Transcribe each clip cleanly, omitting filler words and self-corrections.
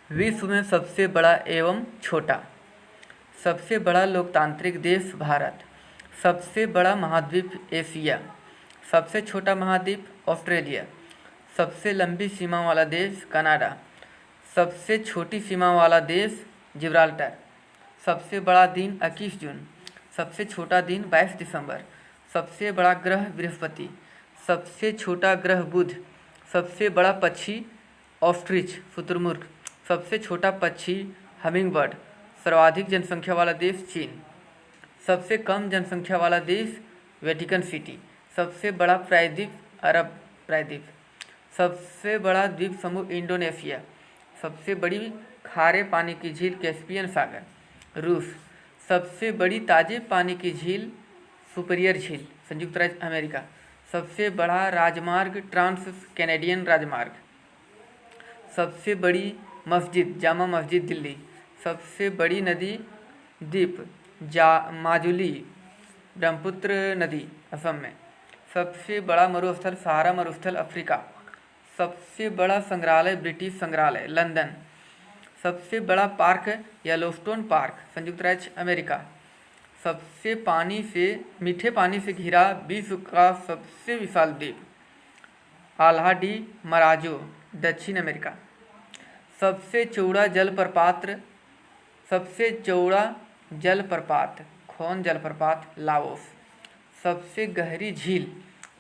विश्व में सबसे बड़ा एवं छोटा। सबसे बड़ा लोकतांत्रिक देश भारत। सबसे बड़ा महाद्वीप एशिया। सबसे छोटा महाद्वीप ऑस्ट्रेलिया। सबसे लंबी सीमा वाला देश कनाडा। सबसे छोटी सीमा वाला देश जिब्राल्टर। सबसे बड़ा दिन 21 जून। सबसे छोटा दिन 22 दिसंबर। सबसे बड़ा ग्रह बृहस्पति। सबसे छोटा ग्रह बुध। सबसे बड़ा पक्षी ऑस्ट्रिच शुतुरमुर्ग। सबसे छोटा पक्षी हमिंगबर्ड। सर्वाधिक जनसंख्या वाला देश चीन। सबसे कम जनसंख्या वाला देश वेटिकन सिटी। सबसे बड़ा प्रायद्वीप अरब प्रायद्वीप। सबसे बड़ा द्वीप समूह इंडोनेशिया। सबसे बड़ी खारे पानी की झील कैस्पियन सागर रूस। सबसे बड़ी ताजे पानी की झील सुपीरियर झील संयुक्त राज्य अमेरिका। सबसे बड़ा राजमार्ग ट्रांस कैनेडियन राजमार्ग। सबसे बड़ी मस्जिद जामा मस्जिद दिल्ली। सबसे बड़ी नदी द्वीप माजुली ब्रह्मपुत्र नदी असम में। सबसे बड़ा मरुस्थल सहारा मरुस्थल अफ्रीका। सबसे बड़ा संग्रहालय ब्रिटिश संग्रहालय लंदन। सबसे बड़ा पार्क येलोस्टोन पार्क संयुक्त राज्य अमेरिका। सबसे मीठे पानी से घिरा विश्व का सबसे विशाल द्वीप आल्हा डी मराजो दक्षिण अमेरिका। सबसे चौड़ा जलप्रपात खोन जलप्रपात लाओस। सबसे गहरी झील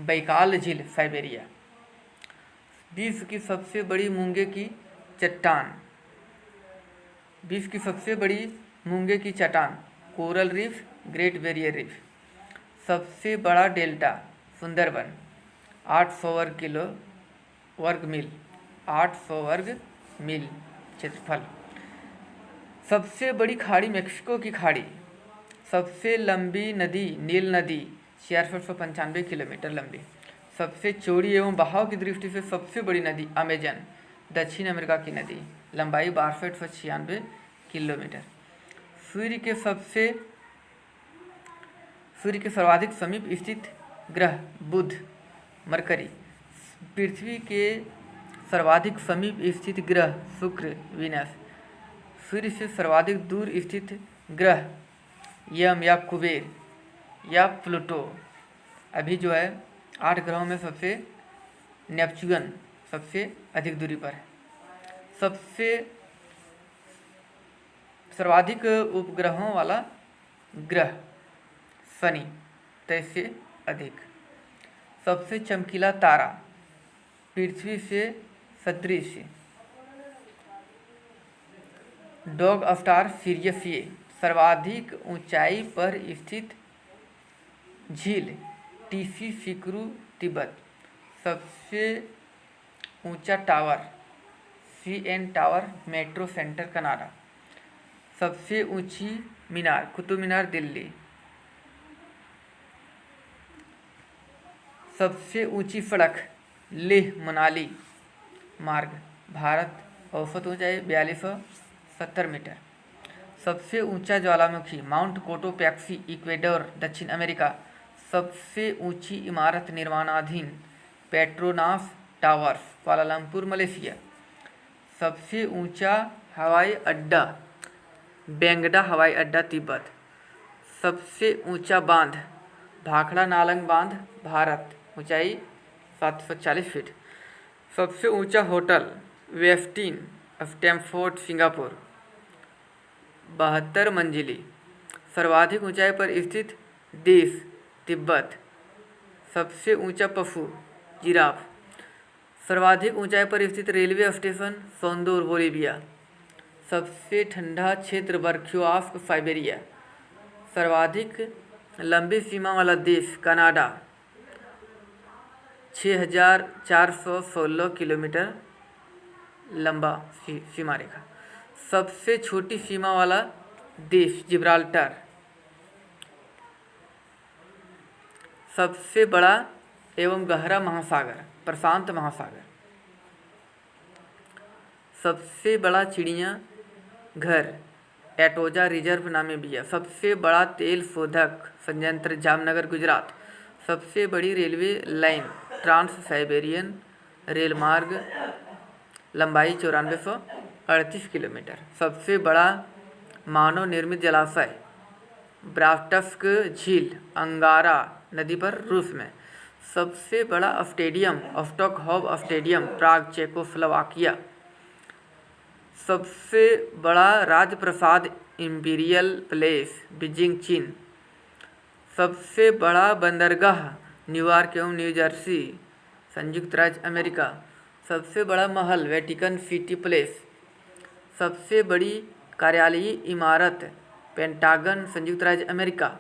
बैकाल झील साइबेरिया। विश्व की सबसे बड़ी मूंगे की चट्टान coral reef great barrier reef. सबसे बड़ा डेल्टा सुंदरबन 800 वर्ग मील क्षेत्रफल। सबसे बड़ी खाड़ी मेक्सिको की खाड़ी। सबसे लंबी नदी नील नदी 4695 किलोमीटर लंबी। सबसे चौड़ी एवं बहाव की दृष्टि से सबसे बड़ी नदी अमेजन दक्षिण अमेरिका की नदी लंबाई 6296 किलोमीटर। सूर्य के सर्वाधिक समीप स्थित ग्रह बुध मरकरी। पृथ्वी के सर्वाधिक समीप स्थित ग्रह शुक्र वीनस। सूर्य से सर्वाधिक दूर स्थित ग्रह यम या कुबेर या प्लूटो। अभी जो है 8 ग्रहों में सबसे नेपच्यून सबसे अधिक दूरी पर है। सबसे सर्वाधिक उपग्रहों वाला ग्रह शनि 23 से अधिक। सबसे चमकीला तारा पृथ्वी से सदृश डॉग स्टार सीरियस ए। सर्वाधिक ऊंचाई पर स्थित झील टीसी सिकरू तिब्बत। सबसे ऊंचा tower CN tower metro centre Canada. सबसे ऊंची मीनार कुतुब मीनार दिल्ली। सबसे ऊंची सड़क लेह मनाली मार्ग भारत। औसत ऊंचाई 4270 मीटर। सबसे ऊंचा ज्वालामुखी माउंट कोटोपैक्सी इक्वेडोर दक्षिण अमेरिका। सबसे ऊंची इमारत निर्माणाधीन पेट्रोनास टावर्स कुआलालंपुर मलेशिया। सबसे ऊंचा हवाई अड्डा बेंगडा हवाई अड्डा तिब्बत। सबसे ऊंचा बांध भाखड़ा नालंग बांध भारत ऊंचाई 740 फीट। सबसे ऊंचा होटल वेस्टिन स्टैमफोर्ड सिंगापुर 72 मंजिली। सर्वाधिक ऊंचाई पर स्थित देश तिब्बत। सबसे ऊंचा पशु जिराफ। सर्वाधिक ऊंचाई पर स्थित रेलवे स्टेशन सोंदोर बोलिविया। सबसे ठंडा क्षेत्र बर्क्युआस्क साइबेरिया। सर्वाधिक लंबी सीमा वाला देश कनाडा 6416 किलोमीटर लंबा सीमा रेखा। सबसे छोटी सीमा वाला देश जिब्राल्टर। सबसे बड़ा एवं गहरा महासागर प्रशांत महासागर। सबसे बड़ा चिड़िया घर एटोजा रिजर्व नामीबिया। सबसे बड़ा तेल शोधक संयंत्र जामनगर गुजरात। सबसे बड़ी रेलवे लाइन ट्रांस साइबेरियन रेलमार्ग लंबाई 9400 38 किलोमीटर। सबसे बड़ा मानव निर्मित जलाशय ब्राटस्क झील अंगारा नदी पर रूस में। सबसे बड़ा स्टेडियम स्टॉकहोम स्टेडियम प्राग चेकोस्लोवाकिया। सबसे बड़ा राजप्रासाद इंपीरियल पैलेस बीजिंग चीन। सबसे बड़ा बंदरगाह न्यूयॉर्क एवं न्यू जर्सी संयुक्त राज्य अमेरिका। सबसे बड़ा महल वेटिकन सिटी पैलेस। सबसे बड़ी कार्यालयीय इमारत पेंटागन संयुक्त राज्य अमेरिका।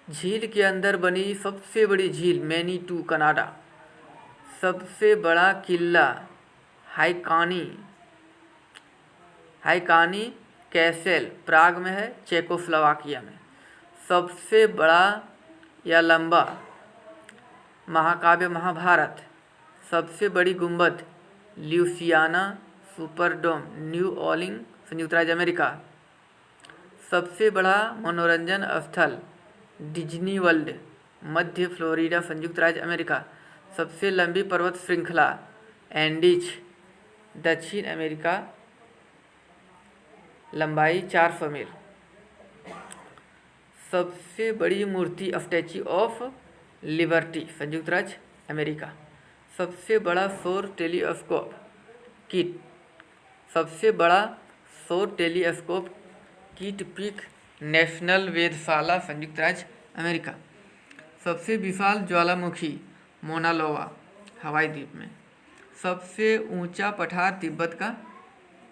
झील के अंदर बनी सबसे बड़ी झील मैनीटू कनाडा। सबसे बड़ा किला हाइकानी कैसल प्राग में है, चेकोस्लोवाकिया में। सबसे बड़ा या लंबा महाकाव्य महाभारत। सबसे बड़ी गुंबद ल्यूसियाना सुपरडोम न्यू ऑर्लिंग संयुक्त राज्य अमेरिका। सबसे बड़ा मनोरंजन स्थल डिज्नी वर्ल्ड मध्य फ्लोरिडा संयुक्त राज्य अमेरिका। सबसे लंबी पर्वत श्रृंखला एंडीज दक्षिण अमेरिका, लंबाई 400 मील। सबसे बड़ी मूर्ति स्टैच्यू ऑफ लिबर्टी संयुक्त राज्य अमेरिका। सबसे बड़ा सौर टेलीस्कोप किट। सबसे बड़ा सौर टेलीस्कोप किट पीक नेशनल वेधशाला संयुक्त राज्य अमेरिका। सबसे विशाल ज्वालामुखी मोना लोआ हवाई द्वीप में। सबसे ऊंचा पठार तिब्बत का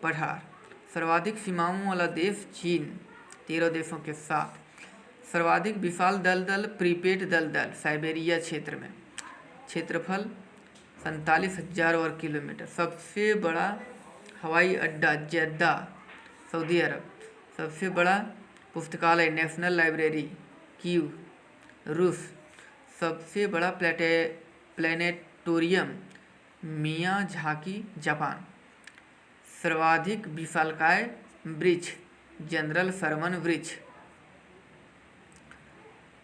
पठार। सर्वाधिक सीमाओं वाला देश चीन 13 देशों के साथ। सर्वाधिक विशाल दलदल प्रीपेड दलदल साइबेरिया क्षेत्र में। क्षेत्रफल 47,000 वर्ग किलोमीटर। सबसे बड़ा हवाई अड्डा जेद्दा सऊदी अरब। सबसे बड़ा पुस्तकालय नेशनल लाइब्रेरी कीव रूस। सबसे बड़ा प्लेनेटोरियम मियाझाकी जापान। सर्वाधिक विशालकाय वृक्ष जनरल सरमन वृक्ष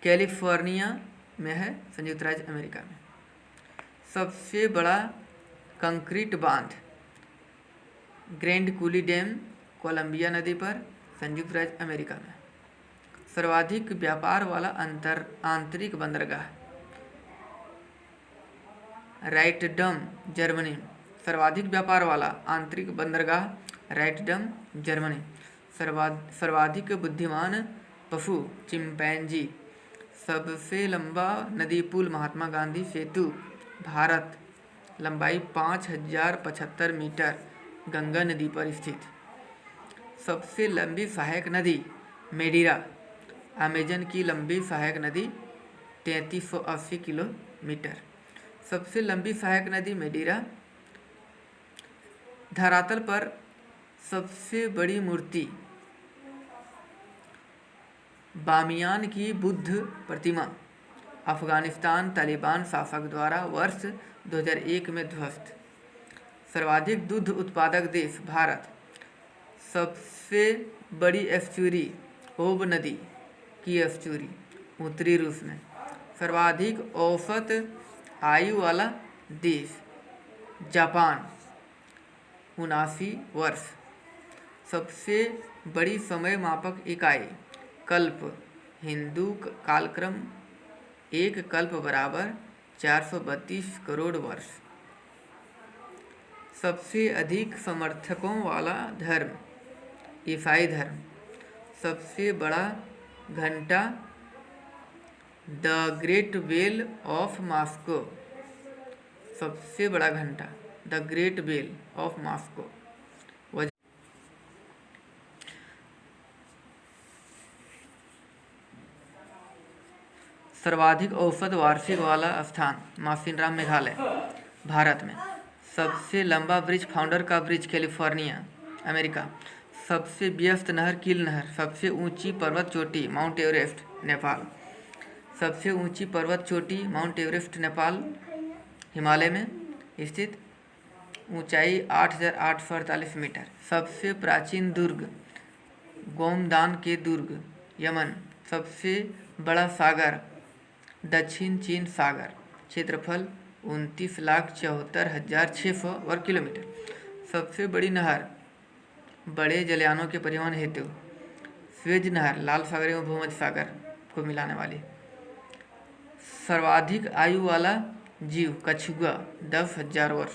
कैलिफोर्निया में है संयुक्त राज्य अमेरिका में। सबसे बड़ा कंक्रीट बांध ग्रैंड कूली डैम कोलंबिया नदी पर संयुक्त राज्य अमेरिका में। सर्वाधिक व्यापार वाला आंतरिक बंदरगाह राइटडम जर्मनी। सर्वाधिक व्यापार वाला आंतरिक बंदरगाह राइटडम जर्मनी। सर्वाधिक बुद्धिमान पशु चिंपैंजी। सबसे लंबा नदी पुल महात्मा गांधी सेतु भारत, लंबाई 5075 मीटर, गंगा नदी पर स्थित। सबसे लंबी सहायक नदी मेडिरा, अमेजन की लंबी सहायक नदी 3380 किलोमीटर। सबसे लंबी सहायक नदी मेडिरा। धरातल पर सबसे बड़ी मूर्ति बामियान की बुद्ध प्रतिमा अफगानिस्तान तालिबान शासक द्वारा वर्ष 2001 में ध्वस्त। सर्वाधिक दूध उत्पादक देश भारत। सबसे बड़ी एस्चुरी ओब नदी की एस्चुरी उत्तरी रूस में। सर्वाधिक औसत आयु वाला देश जापान 79 वर्ष। सबसे बड़ी समय मापक इकाई कल्प हिंदू कालक्रम। एक कल्प बराबर 432 करोड़ वर्ष। सबसे अधिक समर्थकों वाला धर्म ईसाई धर्म। सबसे बड़ा घंटा the great bell of Moscow. सबसे बड़ा घंटा the great bell of Moscow. सर्वाधिक औसत वार्षिक वाला स्थान मासिनराम मेघालय भारत में। सबसे लंबा ब्रिज फाउंडर का ब्रिज कैलिफोर्निया अमेरिका। सबसे व्यस्त नहर कील नहर। सबसे ऊंची पर्वत चोटी माउंट एवरेस्ट नेपाल। सबसे ऊंची पर्वत चोटी माउंट एवरेस्ट नेपाल हिमालय में स्थित, ऊंचाई 8848 मीटर। सबसे प्राचीन दुर्ग गोमदान के दुर्ग यमन। सबसे बड़ा सागर दक्षिण चीन सागर। क्षेत्रफल 29,74,600 वर्ग किलोमीटर। सबसे बड़ी नहर बड़े जलयानों के परिवहन हेतु स्वेज नहर लाल सागर एवं भूमध्य सागर को मिलाने वाली। सर्वाधिक आयु वाला जीव कछुआ 10,000 वर्ष।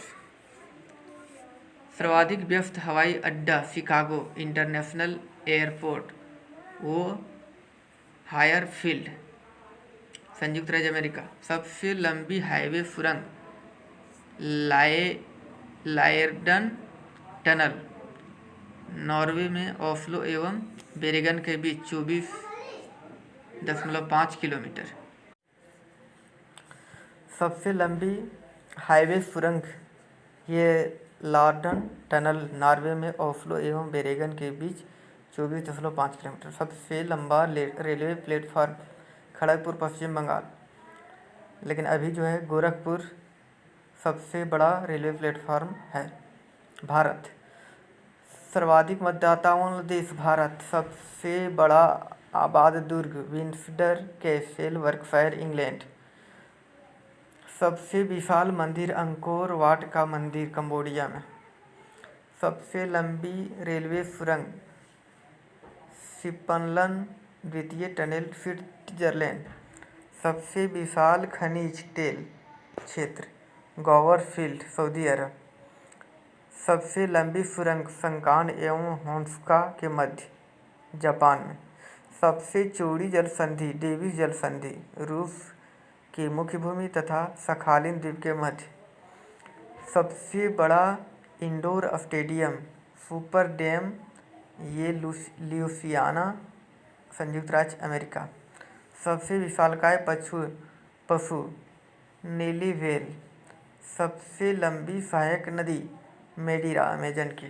सर्वाधिक व्यस्त हवाई अड्डा शिकागो इंटरनेशनल एयरपोर्ट वो हायर फील्ड संयुक्त राज्य अमेरिका। सबसे लंबी हाईवे सुरंग लायरडन टनल नॉर्वे में ओस्लो एवं बेरेगन के बीच 24.5 किलोमीटर। सबसे लंबी हाईवे सुरंग ये लार्डन टनल नॉर्वे में ओस्लो एवं बेरेगन के बीच 24.5 किलोमीटर। सबसे लंबा रेलवे प्लेटफार्म खड़गपुर पश्चिम बंगाल। लेकिन अभी जो है गोरखपुर सबसे बड़ा रेलवे प्लेटफार्म है। भारत सर्वाधिक मतदाताओं वाला देश भारत। सबसे बड़ा आबाद दुर्ग विंडसर कैसल वर्कशायर इंग्लैंड। सबसे विशाल मंदिर अंकोर वाट का मंदिर कंबोडिया में। सबसे लंबी रेलवे सुरंग सिपनलन द्वितीय टनल स्विट्जरलैंड। सबसे विशाल खनिज तेल क्षेत्र गौवर फील्ड सऊदी अरब। सबसे लंबी सुरंग संकान एवं होन्सुका के मध्य जापान में। सबसे चौड़ी जल संधि डेविस जल संधि रूस की मुख्य भूमि तथा सखालिन द्वीप के मध्य। सबसे बड़ा इंडोर स्टेडियम सुपर डैम ये लुइसियाना संयुक्त राज्य अमेरिका। सबसे विशालकाय पशु नीली व्हेल। सबसे लंबी सहायक नदी मेडीरा अमेजन की।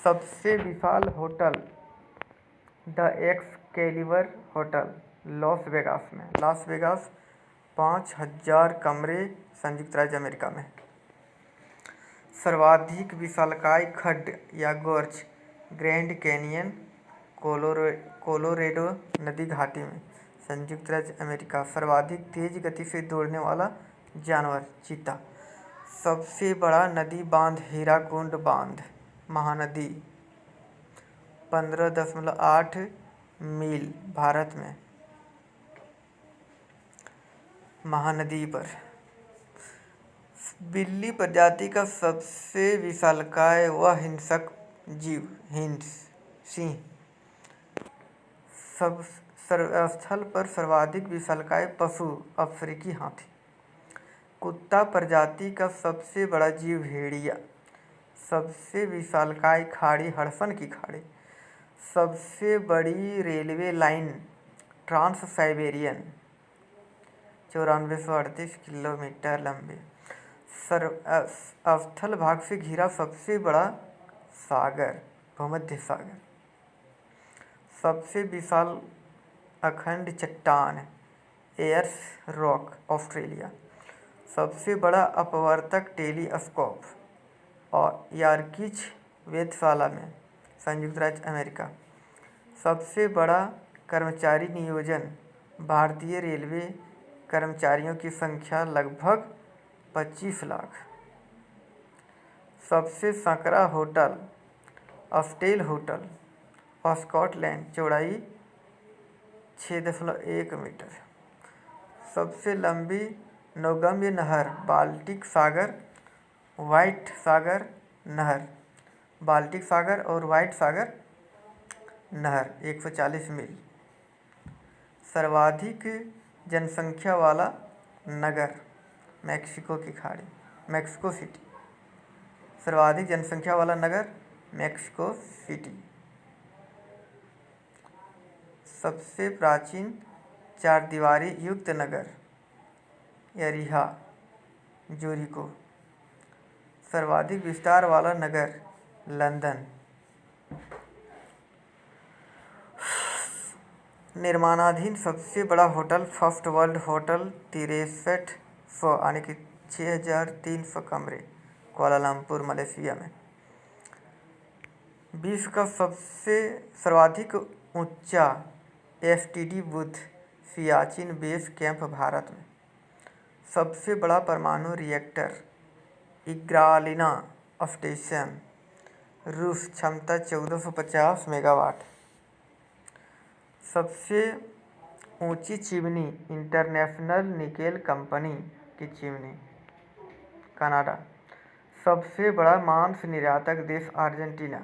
सबसे विशाल hotel the Excalibur hotel Las Vegas में। लॉस वेगास 5,000 कमरे संयुक्त राज्य अमेरिका में। सर्वाधिक विशालकाय खड्ड या गोर्ज ग्रैंड कैनियन कोलोरेडो नदी घाटी में संयुक्त राज्य अमेरिका। सर्वाधिक तेज गति से दौड़ने वाला जानवर चीता। सबसे बड़ा नदी बांध हीराकुंड बांध महानदी 15.8 मील भारत में महानदी पर। बिल्ली प्रजाति का सबसे विशालकाय व हिंसक जीव सिंह। स्थल पर सर्वाधिक विशालकाय पशु अफ्रीकी हाथी। कुत्ता प्रजाति का सबसे बड़ा जीव भेड़िया। सबसे विशालकाय खाड़ी हडसन की खाड़ी। सबसे बड़ी railway line trans Siberian 9438 kilometre लंबी। स्थल भाग से घिरा सबसे बड़ा सागर भूमध्य सागर। सबसे विशाल अखंड चट्टान एयर्स रॉक ऑस्ट्रेलिया। सबसे बड़ा अपवर्तक टेलीस्कोप और यार्किच वेधशाला में संयुक्त राज्य अमेरिका। सबसे बड़ा कर्मचारी नियोजन भारतीय रेलवे कर्मचारियों की संख्या लगभग 25 लाख। सबसे संकरा होटल ऑस्टेल होटल स्कॉटलैंड चौड़ाई 6.1 मीटर। सबसे लंबी नौगम्य नहर बाल्टिक सागर व्हाइट सागर नहर। बाल्टिक सागर और व्हाइट सागर नहर 140 मील। सर्वाधिक जनसंख्या वाला नगर मैक्सिको की खाड़ी मैक्सिको सिटी। सर्वाधिक जनसंख्या वाला नगर मैक्सिको सिटी। सबसे प्राचीन चारदीवारी युक्त नगर एरिहा जोरिको। सर्वाधिक विस्तार वाला नगर लंदन। निर्माणाधीन सबसे बड़ा होटल फर्स्ट वर्ल्ड होटल 6300 यानी कि 6300 कमरे कुआलालंपुर मलेशिया में। विश्व का सबसे सर्वाधिक ऊंचा STD Buddha Siachen base camp Bharat में। सबसे बड़ा परमाणु रिएक्टर इग्नालिना स्टेशन रूस क्षमता 1450 मेगावाट। सबसे ऊंची चिमनी इंटरनेशनल निकेल कंपनी की चिमनी कनाडा। सबसे बड़ा मांस निर्यातक देश अर्जेंटीना।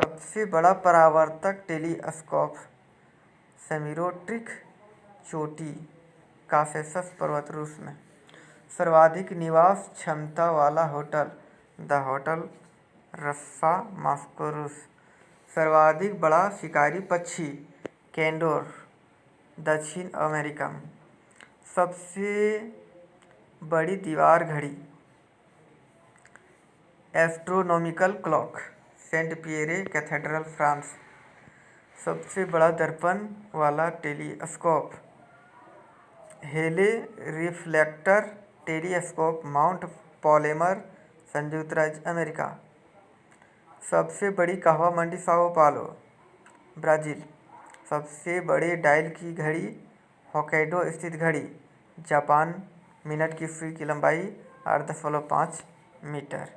सबसे बड़ा परावर्तक टेलीस्कोप सेमीरोट्रिक चोटी कासेसस पर्वत रूस में। सर्वाधिक निवास क्षमता वाला होटल द होटल रस्सा मॉस्को रूस। सर्वाधिक बड़ा शिकारी पक्षी कैंडोर दक्षिण अमेरिका में। सबसे बड़ी दीवार घड़ी astronomical clock Saint Pierre cathedral France. सबसे बड़ा दर्पण वाला टेलीस्कोप हेले रिफ्लेक्टर टेलीस्कोप माउंट पॉलेमर संयुक्त राज्य अमेरिका। सबसे बड़ी कहवा मंडी साओ पालो ब्राज़ील। सबसे बड़े डायल की घड़ी होक्काइडो स्थित घड़ी जापान। मिनट की सुई की लंबाई 8.5 मीटर।